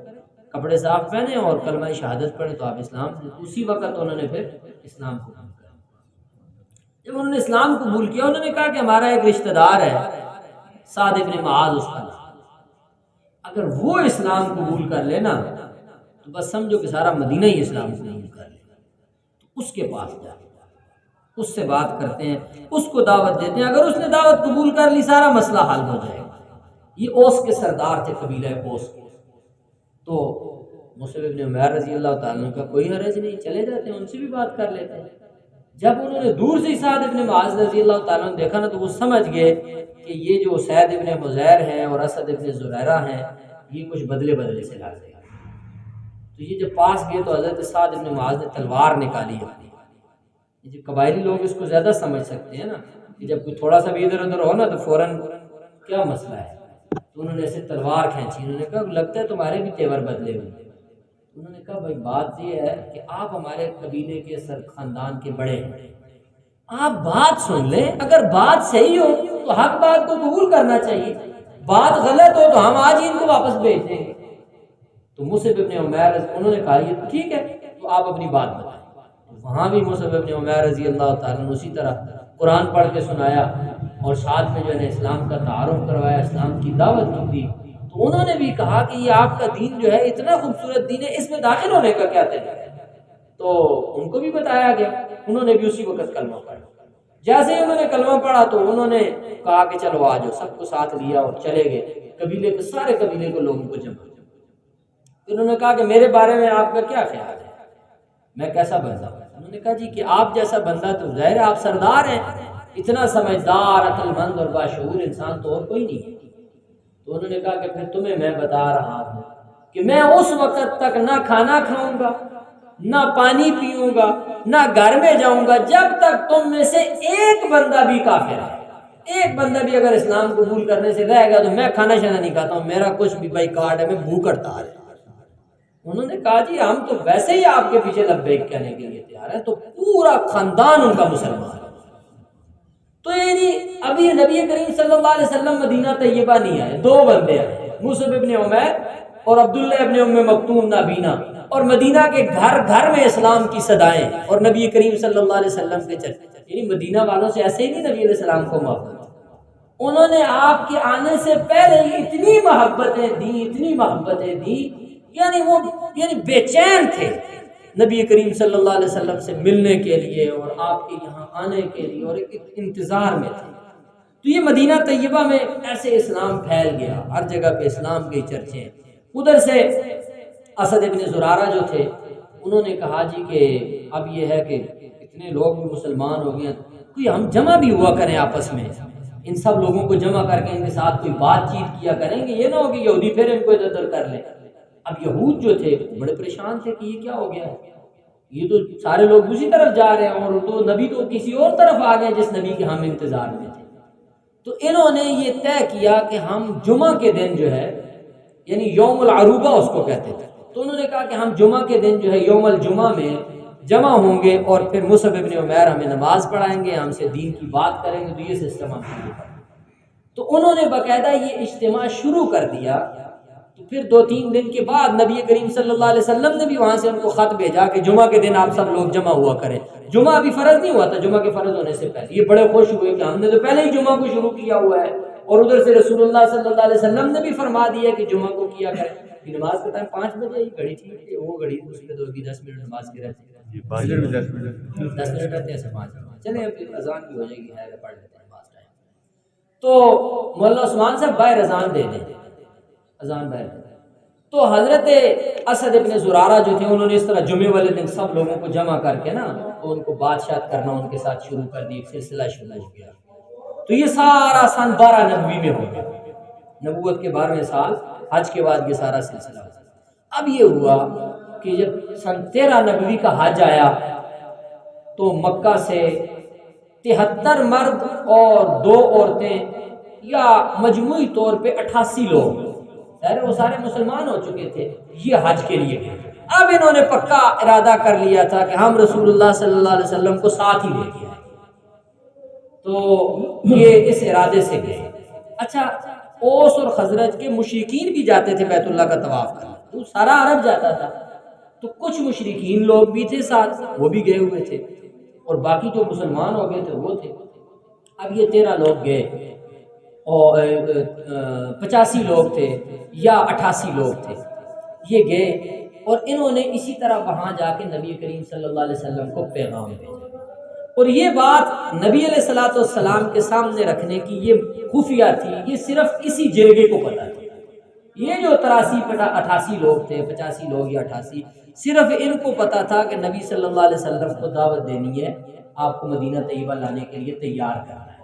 کپڑے صاف پہنیں اور کلمہ شہادت پڑھیں تو آپ اسلام سے، اسی وقت انہوں نے پھر اسلام قبول کیا۔ جب انہوں نے اسلام قبول کیا انہوں نے کہا کہ ہمارا ایک رشتہ دار ہے سعد ابن معاذ اس کا نام، اگر وہ اسلام قبول کر لینا تو بس سمجھو کہ سارا مدینہ ہی اسلام قبول کر لے، تو اس کے پاس جا اس سے بات کرتے ہیں، اس کو دعوت دیتے ہیں، اگر اس نے دعوت قبول کر لی سارا مسئلہ حل ہو جائے گا۔ یہ اوس کے سردار تھے، قبیلہ اوس کے۔ تو مصعب ابن عمیر رضی اللہ تعالیٰ کا کوئی حرج نہیں، چلے جاتے ہیں ان سے بھی بات کر لیتے ہیں۔ جب انہوں نے دور سے سعد ابن معاذ رضی اللہ تعالیٰ نے دیکھا نا تو وہ سمجھ گئے کہ یہ جو اسید ابن حضیر ہیں اور اسد ابن زرارہ ہیں یہ کچھ بدلے بدلے سے لا دے گا۔ تو یہ جب پاس گئے تو حضرت سعد ابن معاذ نے تلوار نکالی اپنی، جو قبائلی لوگ اس کو زیادہ سمجھ سکتے ہیں نا کہ جب کوئی تھوڑا سا بھی ادھر ادھر ہو نا تو فوراً کیا مسئلہ ہے، تو انہوں نے ایسے تلوار کھینچی، انہوں نے کہا لگتا ہے تمہارے بھی تیور بدلے ہوئے۔ انہوں نے کہا بھائی بات یہ ہے کہ آپ ہمارے قبیلے کے سر خاندان کے بڑے ہیں، آپ بات سن لیں، اگر بات صحیح ہو تو حق بات کو قبول کرنا چاہیے، بات غلط ہو تو ہم آج ہی ان کو واپس بھیج دیں گے۔ تو مصعب ابن عمیر انہوں نے کہا یہ ٹھیک ہے، تو آپ اپنی بات بتائیں۔ وہاں بھی مصعب ابن عمیر رضی اللہ تعالیٰ عنہ اسی طرح قرآن پڑھ کے سنایا اور ساتھ میں جو ہے اسلام کا تعارف کروایا، اسلام کی دعوت دی، تو انہوں نے بھی کہا کہ یہ آپ کا دین جو ہے اتنا خوبصورت دین ہے، اس میں داخل ہونے کا کیا طریقہ ہے؟ تو ان کو بھی بتایا گیا، انہوں نے بھی اسی وقت کلمہ پڑھا۔ جیسے ہی انہوں نے کلمہ پڑھا تو انہوں نے کہا کہ چلو آ جاؤ، سب کو ساتھ لیا اور چلے گئے قبیلے کے سارے قبیلے کے لوگوں کو جمع۔ انہوں نے کہا کہ میرے بارے میں آپ کا کیا خیال ہے، میں کیسا بندہ ہوں؟ انہوں نے کہا جی کہ آپ جیسا بندہ تو ظاہر ہے آپ سردار ہیں، اتنا سمجھدار، عقل مند اور باشعور انسان تو اور کوئی نہیں ہے۔ تو انہوں نے کہا کہ پھر تمہیں میں بتا رہا ہوں کہ میں اس وقت تک نہ کھانا کھاؤں گا، نہ پانی پیوں گا، نہ گھر میں جاؤں گا، جب تک تم میں سے ایک بندہ بھی کافر ہے، ایک بندہ بھی اگر اسلام قبول کرنے سے رہ گیا تو میں کھانا شانا نہیں کھاتا ہوں، میرا کچھ بھی بھائی کارڈ ہے، میں بھوک ہڑتال ہے۔ انہوں نے کہا جی ہم تو ویسے ہی آپ کے پیچھے لبیک کہنے کے لیے تیار ہیں، تو پورا خاندان ان کا مسلمان ہے۔ تو یعنی ابھی نبی کریم صلی اللہ علیہ وسلم مدینہ طیبہ نہیں آئے، دو بندے آئے، مصعب ابن عمیر اور عبداللہ ابن ام مکتوم نابینا، اور مدینہ کے گھر گھر میں اسلام کی صدائیں اور نبی کریم صلی اللہ علیہ وسلم کے چرچے۔ یعنی مدینہ والوں سے ایسے ہی نہیں نبی علیہ السلام کو محبت، انہوں نے آپ کے آنے سے پہلے ہی اتنی محبتیں دی، اتنی محبتیں دی، یعنی وہ بے چین تھے نبی کریم صلی اللہ علیہ وسلم سے ملنے کے لیے اور آپ کے یہاں آنے کے لیے، اور ایک انتظار میں تھے۔ تو یہ مدینہ طیبہ میں ایسے اسلام پھیل گیا، ہر جگہ پہ اسلام کے چرچے ہیں۔ ادھر سے اسد ابن زرارہ جو تھے انہوں نے کہا جی کہ اب یہ ہے کہ اتنے لوگ بھی مسلمان ہو گئے، کوئی ہم جمع بھی ہوا کریں آپس میں، ان سب لوگوں کو جمع کر کے ان کے ساتھ کوئی بات چیت کیا کریں گے، یہ نہ ہو کہ یہودی پھر ان کو ادھر ادھر کر لیں۔ اب یہود جو تھے بڑے پریشان تھے کہ یہ کیا ہو گیا ہے، یہ تو سارے لوگ اسی طرف جا رہے ہیں اور تو نبی تو کسی اور طرف آ گئے جس نبی کے ہم انتظار میں تھے۔ تو انہوں نے یہ طے کیا کہ ہم جمعہ کے دن جو ہے، یعنی یوم العروبہ اس کو کہتے تھے، تو انہوں نے کہا کہ ہم جمعہ کے دن جو ہے یوم الجمعہ میں جمع ہوں گے اور پھر مصعب ابن عمیر ہمیں نماز پڑھائیں گے، ہم سے دین کی بات کریں گے، تو یہ سسٹم ہم شروع کریں گے۔ تو انہوں نے باقاعدہ یہ اجتماع شروع کر دیا۔ تو پھر 2-3 دن کے بعد نبی کریم صلی اللہ علیہ وسلم نے بھی وہاں سے ان کو خط بھیجا کہ جمعہ کے دن آپ سب لوگ جمع ہوا کریں۔ جمعہ ابھی فرض نہیں ہوا تھا، جمعہ کے فرض ہونے سے پہلے یہ بڑے خوش ہوئے کہ ہم نے تو پہلے ہی جمعہ کو شروع کیا ہوا ہے، اور ادھر سے رسول اللہ صلی اللہ علیہ وسلم نے بھی فرما دیا کہ جمعہ کو کیا کریں۔ نماز کا ٹائم 5 بجے ہی گھڑی تھی، وہ گھڑی اس میں تو 10 منٹ نماز کے رہتے ہیں، 10 منٹ رہتے ہیں، 5 چلیں اب اذان بھی ہو جائے گی، ہے پڑھ لیتے ہیں نماز ٹائم۔ تو مولانا عثمان صاحب باہر اذان دے دیں، اذان باہر دے دیں۔ تو حضرت اسد ابن زرارہ جو تھے انہوں نے اس طرح جمعے والے دن سب لوگوں کو جمع کر کے نا تو ان کو بادشاہت کرنا ان کے ساتھ شروع کر دی، ایک سلسلہ شروع ہو گیا۔ تو یہ سارا سن 12 نبوی میں ہو گیا، نبوت کے 12ویں سال حج کے بعد یہ سارا سلسلہ ہوا۔ اب یہ ہوا کہ جب سن 13 نبوی کا حج آیا تو مکہ سے 73 مرد اور 2 عورتیں، یا مجموعی طور پہ 88 لوگ، ظاہر وہ سارے مسلمان ہو چکے تھے، یہ حج کے لیے گئے۔ اب انہوں نے پکا ارادہ کر لیا تھا کہ ہم رسول اللہ صلی اللہ علیہ وسلم کو ساتھ ہی لے کے آئے، تو یہ اس ارادے سے گئے۔ اچھا، اوس اور خزرج کے مشرکین بھی جاتے تھے بیت اللہ کا طواف کرنے، تو سارا عرب جاتا تھا، تو کچھ مشرکین لوگ بھی تھے ساتھ، وہ بھی گئے ہوئے تھے، اور باقی جو مسلمان ہو گئے تھے وہ تھے۔ اب یہ 13 لوگ گئے اور 85 لوگ تھے یا 88 لوگ تھے، یہ گئے اور انہوں نے اسی طرح وہاں جا کے نبی کریم صلی اللہ علیہ وسلم کو پیغام بھیجا، اور یہ بات نبی علیہ الصلوۃ والسلام کے سامنے رکھنے کی یہ خفیہ تھی، یہ صرف اسی جرگے کو پتہ تھی۔ یہ جو 88 لوگ تھے، 85 لوگ یا 88، صرف ان کو پتا تھا کہ نبی صلی اللہ علیہ وسلم کو دعوت دینی ہے، آپ کو مدینہ طیبہ لانے کے لیے تیار کرنا ہے،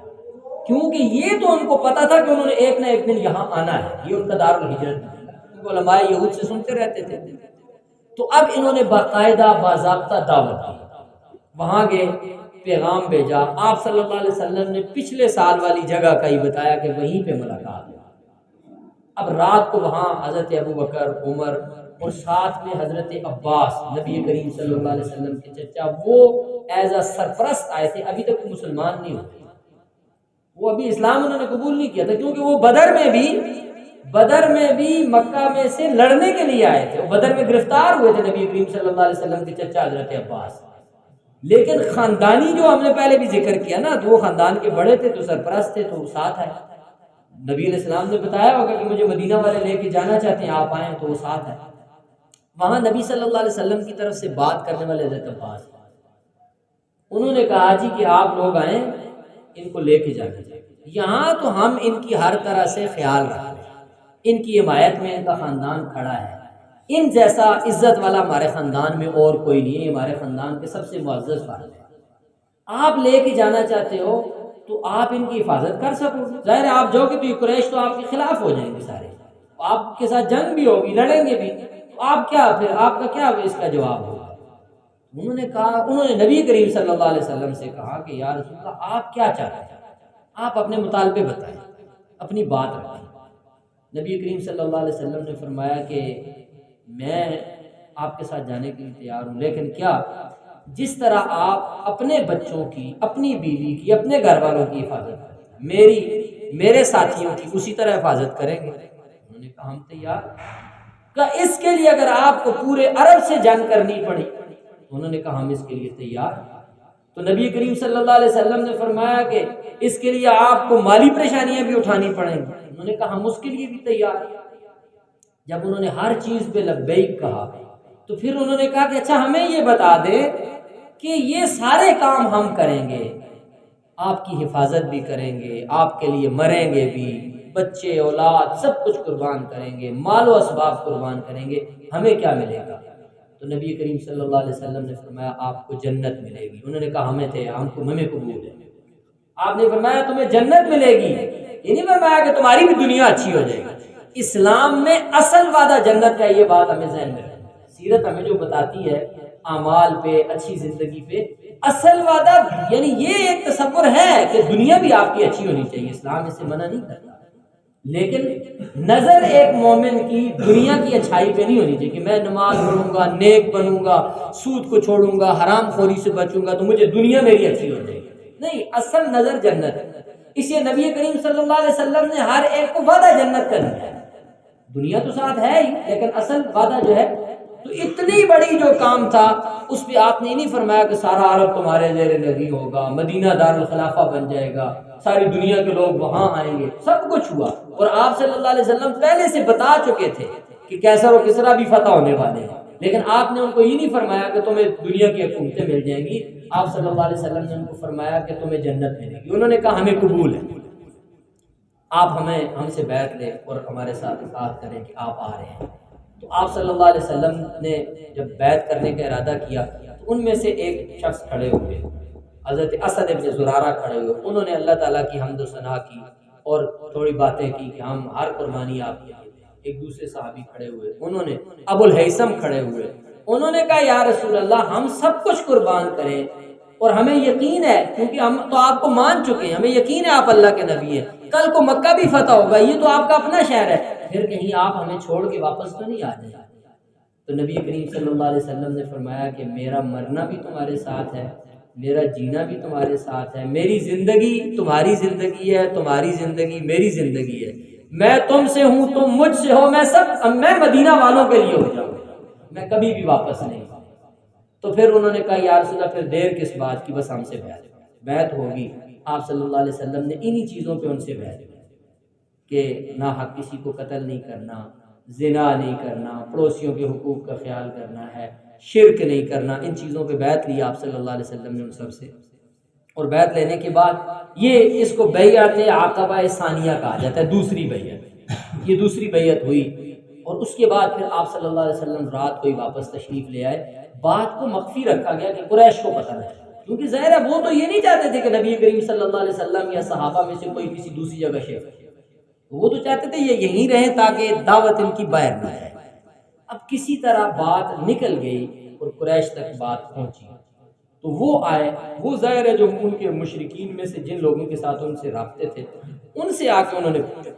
کیونکہ یہ تو ان کو پتا تھا کہ انہوں نے ایک نہ ایک دن یہاں آنا ہے، یہ ان کا دار الہجرت ہے، کیونکہ علماء یہود سے سنتے رہتے تھے۔ تو اب انہوں نے باقاعدہ باضابطہ دعوت دی، وہاں گئے، پیغام بھیجا۔ آپ صلی اللہ علیہ وسلم نے پچھلے سال والی جگہ کا ہی بتایا کہ وہیں پہ ملاقات ہے۔ اب رات کو وہاں حضرت ابوبکر، عمر اور ساتھ میں حضرت عباس، نبی کریم صلی اللہ علیہ وسلم کے چچا، وہ ایز اے سرپرست آئے تھے، ابھی تک مسلمان نہیں ہوئے، وہ ابھی اسلام انہوں نے قبول نہیں کیا تھا، کیونکہ وہ بدر میں بھی مکہ میں سے لڑنے کے لیے آئے تھے، وہ بدر میں گرفتار ہوئے تھے نبی کریم صلی اللہ علیہ وسلم کے چچا حضرت عباس، لیکن خاندانی جو ہم نے پہلے بھی ذکر کیا نا، تو وہ خاندان کے بڑے تھے، تو سرپرست تھے، تو ساتھ آئے۔ نبی علیہ السلام نے بتایا ہوگا کہ مجھے مدینہ والے لے کے جانا چاہتے ہیں، آپ آئیں، تو وہ ساتھ آئے۔ وہاں نبی صلی اللہ علیہ وسلم کی طرف سے بات کرنے والے حضرت عباس، انہوں نے کہا جی کہ آپ لوگ آئیں، ان کو لے کے جانا چاہیے، یہاں تو ہم ان کی ہر طرح سے خیال رکھیں، ان کی حمایت میں ان کا خاندان کھڑا ہے، ان جیسا عزت والا ہمارے خاندان میں اور کوئی نہیں ہے، ہمارے خاندان کے سب سے معزز فرد ہے، آپ لے کے جانا چاہتے ہو تو آپ ان کی حفاظت کر سکو، ظاہر ہے آپ جاؤ گے تو یہ قریش تو آپ کے خلاف ہو جائیں گے، سارے آپ کے ساتھ جنگ بھی ہوگی، لڑیں گے بھی، تو آپ کیا، پھر آپ کا کیا اس کا جواب ہوگا؟ انہوں نے کہا، انہوں نے نبی کریم صلی اللہ علیہ وسلم سے کہا کہ یا رسول اللہ آپ کیا چاہتے ہیں، آپ اپنے مطالبے بتائیں، اپنی بات رکھیں۔ نبی کریم صلی اللہ علیہ وسلم نے فرمایا کہ میں آپ کے ساتھ جانے کے لیے تیار ہوں، لیکن کیا جس طرح آپ اپنے بچوں کی، اپنی بیوی کی، اپنے گھر والوں کی حفاظت کریں، میرے ساتھیوں کی اسی طرح حفاظت کریں گے؟ انہوں نے کہا ہم تیار، کہ اس کے لیے اگر آپ کو پورے عرب سے جنگ کرنی پڑی، انہوں نے کہا ہم اس کے لیے تیار۔ تو نبی کریم صلی اللہ علیہ وسلم نے فرمایا کہ اس کے لیے آپ کو مالی پریشانیاں بھی اٹھانی پڑیں گی، انہوں نے کہا ہم اس کے لیے بھی تیار۔ جب انہوں نے ہر چیز پہ لبیک کہا تو پھر انہوں نے کہا کہ اچھا ہمیں یہ بتا دے کہ یہ سارے کام ہم کریں گے، آپ کی حفاظت بھی کریں گے، آپ کے لیے مریں گے بھی، بچے اولاد سب کچھ قربان کریں گے، مال و اسباب قربان کریں گے، ہمیں کیا ملے گا؟ تو نبی کریم صلی اللہ علیہ وسلم نے فرمایا آپ کو جنت ملے گی۔ انہوں نے کہا ہمیں قبول ہے۔ آپ نے فرمایا تمہیں جنت ملے گی، یہ نہیں فرمایا کہ تمہاری بھی دنیا اچھی ہو جائے گی۔ اسلام میں اصل وعدہ جنت کا، یہ بات ہمیں ذہن میں رکھنا ہے۔ سیرت ہمیں جو بتاتی ہے اعمال پہ، اچھی زندگی پہ، اصل وعدہ یعنی یہ ایک تصور ہے کہ دنیا بھی آپ کی اچھی ہونی چاہیے، اسلام اس سے منع نہیں کرتا، لیکن نظر ایک مومن کی دنیا کی اچھائی پہ نہیں ہونی چاہیے کہ میں نماز پڑھوں گا، نیک بنوں گا، سود کو چھوڑوں گا، حرام خوری سے بچوں گا تو مجھے دنیا میری اچھی ہو جائے گی، نہیں، اصل نظر جنت ہے۔ اس لیے نبی کریم صلی اللہ علیہ وسلم نے ہر ایک کو وعدہ جنت کا دیا ہے، دنیا تو ساتھ ہے ہی، لیکن اصل وعدہ جو ہے، تو اتنی بڑی جو کام تھا اس پہ آپ نے نہیں فرمایا کہ سارا عرب تمہارے زیر نگی ہوگا، مدینہ دارالخلافہ بن جائے گا، ساری دنیا کے لوگ وہاں آئیں گے، سب کچھ ہوا، اور آپ صلی اللہ علیہ وسلم پہلے سے بتا چکے تھے کہ کیسر و کسرا بھی فتح ہونے والے ہیں، لیکن آپ نے ان کو یہ نہیں فرمایا کہ تمہیں دنیا کی حکومتیں مل جائیں گی، آپ صلی اللہ علیہ وسلم نے ان کو فرمایا کہ تمہیں جنت ملے گی۔ انہوں نے کہا ہمیں قبول ہے، آپ ہم سے بیعت لیں اور ہمارے ساتھ اطاعت کریں کہ آپ آ رہے ہیں۔ تو آپ صلی اللہ علیہ وسلم نے جب بیعت کرنے کا ارادہ کیا تو ان میں سے ایک شخص کھڑے ہوئے، حضرت اسد ابن زرارہ کھڑے ہوئے، انہوں نے اللہ تعالیٰ کی حمد و ثنا کی اور تھوڑی باتیں کی کہ ہم ہر قربانی آپ کی دیتے ہیں۔ ایک دوسرے صحابی کھڑے ہوئے، انہوں نے ابو الہیثم کھڑے ہوئے، انہوں نے کہا یا رسول اللہ ہم سب کچھ قربان کریں اور ہمیں یقین ہے، کیونکہ ہم تو آپ کو مان چکے ہیں، ہمیں یقین ہے آپ اللہ کے نبی ہیں، کل کو مکہ بھی فتح ہوگا، یہ تو آپ کا اپنا شہر ہے، پھر کہیں آپ ہمیں چھوڑ کے واپس تو نہیں آ جائیں۔ تو نبی کریم صلی اللہ علیہ وسلم نے فرمایا کہ میرا مرنا بھی تمہارے ساتھ ہے، میرا جینا بھی تمہارے ساتھ ہے، میری زندگی تمہاری زندگی ہے، تمہاری زندگی میری زندگی ہے، میں تم سے ہوں، تم مجھ سے ہو، میں مدینہ والوں کے لیے ہو جاؤں، میں کبھی بھی واپس نہیں۔ تو پھر انہوں نے کہا یا رسول اللہ پھر دیر کس بات کی، بس ہم سے بیعت ہوگی۔ آپ صلی اللہ علیہ وسلم نے انہی چیزوں پہ ان سے بیعت کی کہ ناحق کسی کو قتل نہیں کرنا، زنا نہیں کرنا، پڑوسیوں کے حقوق کا خیال کرنا ہے، شرک نہیں کرنا، ان چیزوں پہ بیعت لی آپ صلی اللہ علیہ وسلم نے ان سب سے۔ اور بیعت لینے کے بعد یہ اس کو بیعت عقبہ ثانیہ کہا جاتا ہے، دوسری بیعت، یہ دوسری بیعت ہوئی، اور اس کے بعد پھر آپ صلی اللہ علیہ وسلم رات کو ہی واپس تشریف لے آئے۔ بات کو مخفی رکھا گیا کہ قریش کو پتہ نہیں، کیونکہ ظاہر ہے وہ تو یہ نہیں چاہتے تھے کہ نبی کریم صلی اللہ علیہ وسلم یا صحابہ میں سے کوئی کسی دوسری جگہ شفٹ ہو، وہ تو چاہتے تھے یہ یہیں رہیں تاکہ دعوت ان کی باہر نہ جائے۔ اب کسی طرح بات نکل گئی اور قریش تک بات پہنچی، تو وہ آئے، وہ ظاہر ہے جو ان کے مشرکین میں سے جن لوگوں کے ساتھ ان سے رابطے تھے، ان سے آ کے انہوں نے پوچھا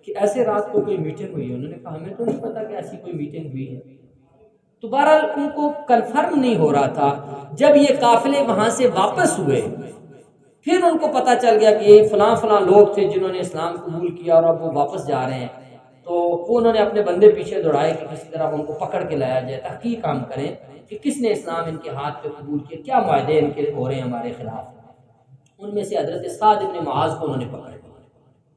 کہ ایسے رات کو کوئی میٹنگ ہوئی ہے؟ انہوں نے کہا ہمیں تو نہیں پتا کہ ایسی کوئی میٹنگ ہوئی ہے۔ تو بہرحال ان کو کنفرم نہیں ہو رہا تھا۔ جب یہ قافلے وہاں سے واپس ہوئے پھر ان کو پتہ چل گیا کہ فلاں فلاں لوگ تھے جنہوں نے اسلام قبول کیا اور اب وہ واپس جا رہے ہیں، تو وہ انہوں نے اپنے بندے پیچھے دوڑائے کہ کسی طرح ان کو پکڑ کے لایا جائے، تحقیق کام کریں کہ کس نے اسلام ان کے ہاتھ پہ قبول کیا، کیا معاہدے ان کے ہو رہے ہیں ہمارے خلاف۔ ان میں سے حضرت سعد بن معاذ کو انہوں نے پکڑ لیا،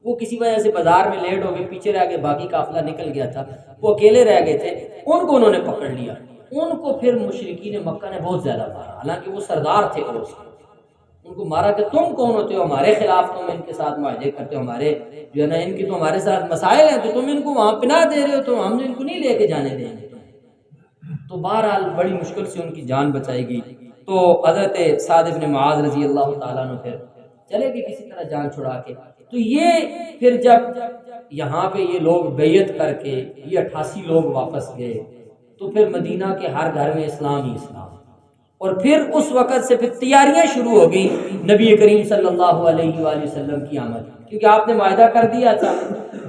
وہ کسی وجہ سے بازار میں لیٹ ہو گئے، پیچھے رہ گئے، باقی قافلہ نکل گیا تھا، وہ اکیلے رہ گئے تھے، ان کو انہوں نے پکڑ لیا۔ ان کو پھر مشرکین مکہ نے بہت زیادہ مارا، حالانکہ وہ سردار تھے اوس کے، ان کو مارا کہ تم کون ہوتے ہو ہمارے خلاف، تم ان کے ساتھ معاہدے کرتے ہو، ہمارے جو ہے نا ان کی تو ہمارے ساتھ مسائل ہیں، تو تم ان کو وہاں پناہ دے رہے ہو، تو ہم ان کو نہیں لے کے جانے دیں گے۔ تو بہرحال بڑی مشکل سے ان کی جان بچائی گئی۔ تو حضرت سعد بن معاذ رضی اللہ تعالیٰ عنہ پھر چلے گئے کسی طرح جان چھڑا کے۔ تو یہ پھر جب یہاں پہ یہ لوگ بیعت کر کے یہ 88 لوگ واپس گئے، تو پھر مدینہ کے ہر گھر میں اسلام ہی اسلام، اور پھر اس وقت سے پھر تیاریاں شروع ہو گئی نبی کریم صلی اللہ علیہ وآلہ وسلم کی آمد، کیونکہ آپ نے معاہدہ کر دیا تھا،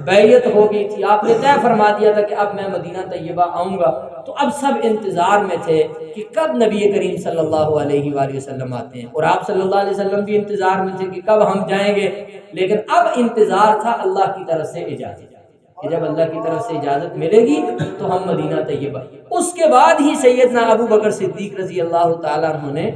بیعت ہو گئی تھی، آپ نے طے فرما دیا تھا کہ اب میں مدینہ طیبہ آؤں گا۔ تو اب سب انتظار میں تھے کہ کب نبی کریم صلی اللہ علیہ وآلہ وسلم آتے ہیں، اور آپ صلی اللہ علیہ وسلم بھی انتظار میں تھے کہ کب ہم جائیں گے۔ لیکن اب انتظار تھا اللہ کی طرف سے اجازت کہ جب اللہ کی طرف سے اجازت ملے گی تو ہم مدینہ طیبہ۔ اس کے بعد ہی سیدنا ابو بکر صدیق رضی اللہ تعالیٰ عنہ نے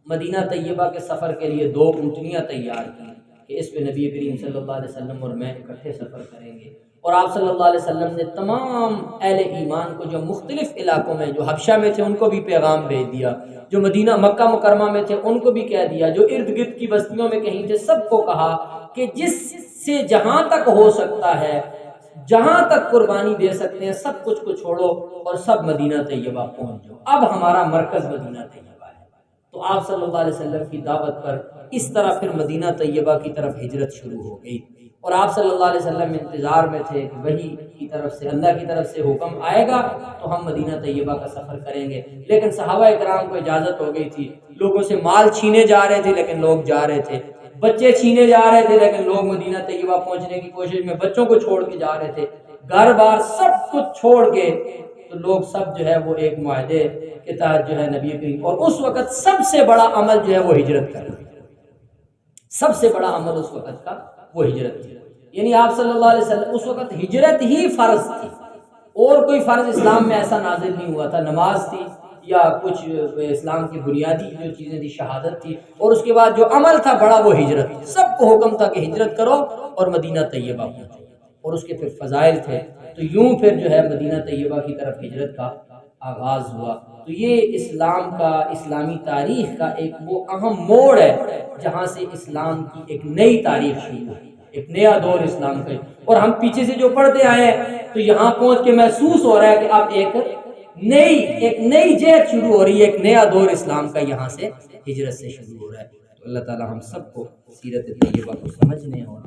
مدینہ طیبہ کے سفر کے لیے 2 اونٹنیاں تیار کی کہ اس پہ نبی کریم صلی اللہ علیہ وسلم اور میں اکٹھے سفر کریں گے۔ اور آپ صلی اللہ علیہ وسلم نے تمام اہل ایمان کو جو مختلف علاقوں میں، جو حبشہ میں تھے ان کو بھی پیغام بھیج دیا، جو مدینہ مکہ مکرمہ میں تھے ان کو بھی کہہ دیا، جو ارد گرد کی بستیوں میں کہیں تھے سب کو کہا کہ جس سے جہاں تک ہو سکتا ہے، جہاں تک قربانی دے سکتے ہیں، سب کچھ کو چھوڑو اور سب مدینہ طیبہ پہنچ جاؤ، اب ہمارا مرکز مدینہ طیبہ ہے۔ تو آپ صلی اللہ علیہ وسلم کی دعوت پر اس طرح پھر مدینہ طیبہ کی طرف ہجرت شروع ہو گئی، اور آپ صلی اللہ علیہ وسلم انتظار میں تھے کہ وہی کی طرف سے، اللہ کی طرف سے حکم آئے گا تو ہم مدینہ طیبہ کا سفر کریں گے۔ لیکن صحابہ کرام کو اجازت ہو گئی تھی، لوگوں سے مال چھینے جا رہے تھے لیکن لوگ جا رہے تھے، بچے چھینے جا رہے تھے لیکن لوگ مدینہ طیبہ پہنچنے کی کوشش میں بچوں کو چھوڑ کے جا رہے تھے، گھر بار سب کچھ چھوڑ کے، تو لوگ سب جو ہے وہ ایک معاہدے کے تحت جو ہے نبی کریم، اور اس وقت سب سے بڑا عمل جو ہے وہ ہجرت کرنا، سب سے بڑا عمل اس وقت کا وہ ہجرت تھی۔ یعنی آپ صلی اللہ علیہ وسلم اس وقت ہجرت ہی فرض تھی، اور کوئی فرض اسلام میں ایسا نازل نہیں ہوا تھا، نماز تھی یا کچھ اسلام کی بنیادی جو چیزیں تھی، شہادت تھی، اور اس کے بعد جو عمل تھا بڑا وہ ہجرت تھی۔ سب کو حکم تھا کہ ہجرت کرو اور مدینہ طیبہ پہنچو، اور اس کے پھر فضائل تھے۔ تو یوں پھر جو ہے مدینہ طیبہ کی طرف ہجرت کا آغاز ہوا۔ تو یہ اسلام کا، اسلامی تاریخ کا ایک وہ اہم موڑ ہے جہاں سے اسلام کی ایک نئی تاریخ شروع ہوئی، ایک نیا دور اسلام کا۔ اور ہم پیچھے سے جو پڑھتے آئے ہیں تو یہاں پہنچ کے محسوس ہو رہا ہے کہ اب ایک نئی جہد شروع ہو رہی ہے، ایک نیا دور اسلام کا یہاں سے ہجرت سے شروع ہو رہا ہے۔ تو اللہ تعالی ہم سب کو سیرت طیبہ کو سمجھنے اور